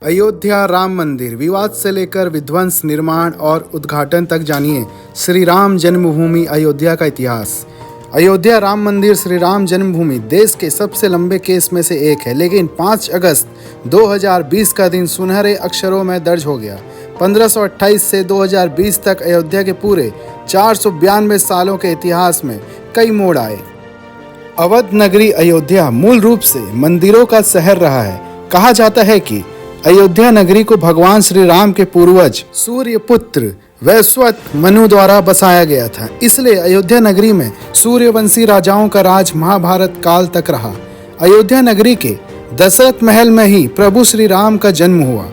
अयोध्या राम मंदिर विवाद से लेकर विध्वंस, निर्माण और उद्घाटन तक जानिए श्री राम जन्मभूमि अयोध्या का इतिहास। अयोध्या राम मंदिर श्री राम जन्मभूमि देश के सबसे लंबे केस में से एक है, लेकिन 5 अगस्त 2020 का दिन सुनहरे अक्षरों में दर्ज हो गया। 1528 से 2020 तक अयोध्या के पूरे 492 सालों के इतिहास में कई मोड़ आए। अवध नगरी अयोध्या मूल रूप से मंदिरों का शहर रहा है। कहा जाता है कि अयोध्या नगरी को भगवान श्री राम के पूर्वज सूर्यपुत्र वैवस्वत मनु द्वारा बसाया गया था। इसलिए अयोध्या नगरी में सूर्यवंशी राजाओं का राज महाभारत काल तक रहा। अयोध्या नगरी के दशरथ महल में ही प्रभु श्री राम का जन्म हुआ।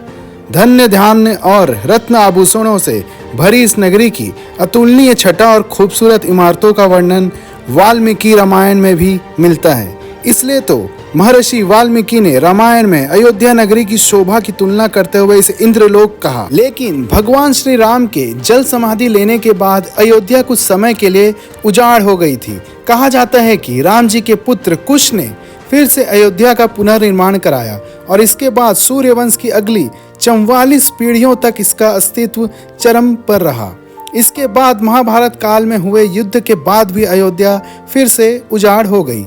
धन्य धान्य और रत्न आभूषणों से भरी इस नगरी की अतुलनीय छटा और खूबसूरत इमारतों का वर्णन वाल्मीकि रामायण में भी मिलता है। इसलिए तो महर्षि वाल्मीकि ने रामायण में अयोध्या नगरी की शोभा की तुलना करते हुए इसे इंद्रलोक कहा। लेकिन भगवान श्री राम के जल समाधि लेने के बाद अयोध्या कुछ समय के लिए उजाड़ हो गई थी। कहा जाता है कि राम जी के पुत्र कुश ने फिर से अयोध्या का पुनर्निर्माण कराया और इसके बाद सूर्यवंश की अगली 44 पीढ़ियों तक इसका अस्तित्व चरम पर रहा। इसके बाद महाभारत काल में हुए युद्ध के बाद भी अयोध्या फिर से उजाड़ हो गई।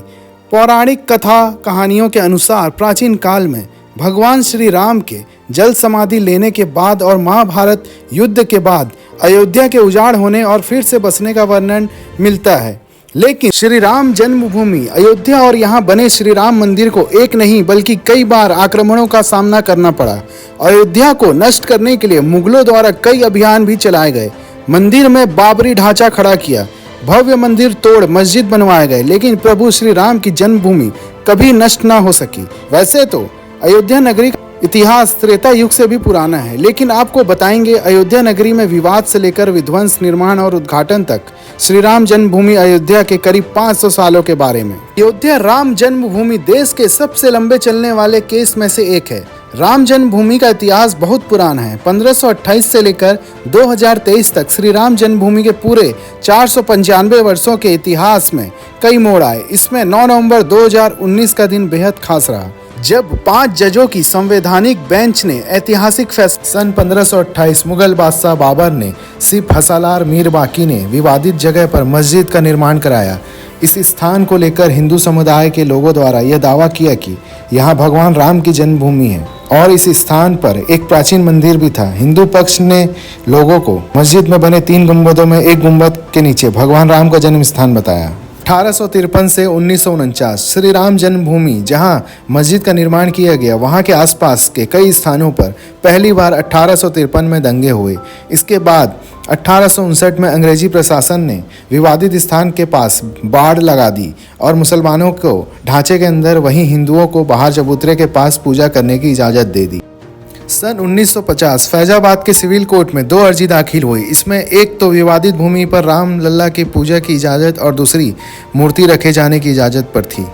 पौराणिक कथा कहानियों के अनुसार प्राचीन काल में भगवान श्री राम के जल समाधि लेने के बाद और महाभारत युद्ध के बाद अयोध्या के उजाड़ होने और फिर से बसने का वर्णन मिलता है। लेकिन श्री राम जन्मभूमि अयोध्या और यहाँ बने श्री राम मंदिर को एक नहीं बल्कि कई बार आक्रमणों का सामना करना पड़ा। अयोध्या को नष्ट करने के लिए मुगलों द्वारा कई अभियान भी चलाए गए। मंदिर में बाबरी ढांचा खड़ा किया, भव्य मंदिर तोड़ मस्जिद बनवाए गए, लेकिन प्रभु श्री राम की जन्मभूमि कभी नष्ट ना हो सकी। वैसे तो अयोध्या नगरी का इतिहास त्रेता युग से भी पुराना है, लेकिन आपको बताएंगे अयोध्या नगरी में विवाद से लेकर विध्वंस, निर्माण और उद्घाटन तक श्री राम जन्मभूमि अयोध्या के करीब 500 सालों के बारे में। अयोध्या राम जन्मभूमि देश के सबसे लंबे चलने वाले केस में से एक है। राम जन्मभूमि का इतिहास बहुत पुराना है। 1528 से लेकर 2023 तक श्री राम जन्मभूमि के पूरे 495 वर्षों के इतिहास में कई मोड़ आए। इसमें 9 नवंबर 2019 का दिन बेहद खास रहा, जब 5 जजों की संवैधानिक बेंच ने ऐतिहासिक फैसला। सन 1528 मुगल बादशाह बाबर ने सिर्फ हसालार मीर बाकी ने विवादित जगह पर मस्जिद का निर्माण कराया। इस स्थान को लेकर हिंदू समुदाय के लोगों द्वारा यह दावा किया कि यहाँ भगवान राम की जन्मभूमि है और इस स्थान पर एक प्राचीन मंदिर भी था। हिंदू पक्ष ने लोगों को मस्जिद में बने 3 गुंबदों में एक गुंबद के नीचे भगवान राम का जन्म स्थान बताया। 1853 से 1949 श्री राम जन्मभूमि जहां मस्जिद का निर्माण किया गया, वहां के आसपास के कई स्थानों पर पहली बार 1853 में दंगे हुए। इसके बाद 1859 में अंग्रेजी प्रशासन ने विवादित स्थान के पास बाड़ लगा दी और मुसलमानों को ढांचे के अंदर, वहीं हिंदुओं को बाहर चबूतरे के पास पूजा करने की इजाज़त दे दी। सन 1950 फैजाबाद के सिविल कोर्ट में 2 अर्जी दाखिल हुई। इसमें एक तो विवादित भूमि पर राम लल्ला की पूजा की इजाज़त और दूसरी मूर्ति रखे जाने की इजाज़त पर थी।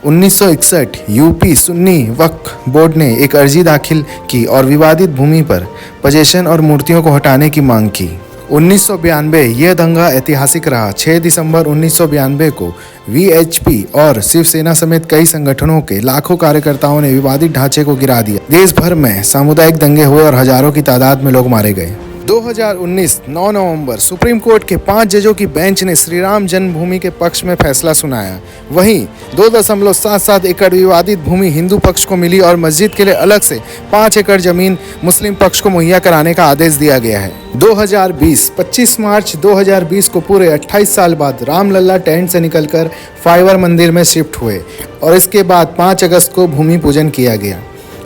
1961 यूपी सुन्नी वक्फ बोर्ड ने एक अर्जी दाखिल की और विवादित भूमि पर पोजीशन और मूर्तियों को हटाने की मांग की। 1992 यह दंगा ऐतिहासिक रहा। 6 दिसंबर 1992 को वीएचपी और शिवसेना समेत कई संगठनों के लाखों कार्यकर्ताओं ने विवादित ढांचे को गिरा दिया। देश भर में सामुदायिक दंगे हुए और हजारों की तादाद में लोग मारे गए। 2019 9 नवंबर सुप्रीम कोर्ट के 5 जजों की बेंच ने श्री राम जन्मभूमि के पक्ष में फैसला सुनाया। वहीं 2.77 एकड़ विवादित भूमि हिंदू पक्ष को मिली और मस्जिद के लिए अलग से 5 एकड़ जमीन मुस्लिम पक्ष को मुहैया कराने का आदेश दिया गया है। 25 मार्च 2020 को पूरे 28 साल बाद राम लल्ला टेंट से निकलकर फाइबर मंदिर में शिफ्ट हुए और इसके बाद 5 अगस्त को भूमि पूजन किया गया।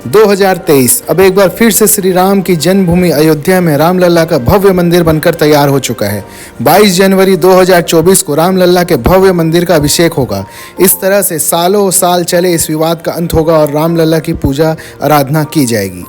2023 अब एक बार फिर से श्री राम की जन्मभूमि अयोध्या में राम लल्ला का भव्य मंदिर बनकर तैयार हो चुका है। 22 जनवरी 2024 को राम लल्ला के भव्य मंदिर का अभिषेक होगा। इस तरह से सालों साल चले इस विवाद का अंत होगा और राम लल्ला की पूजा आराधना की जाएगी।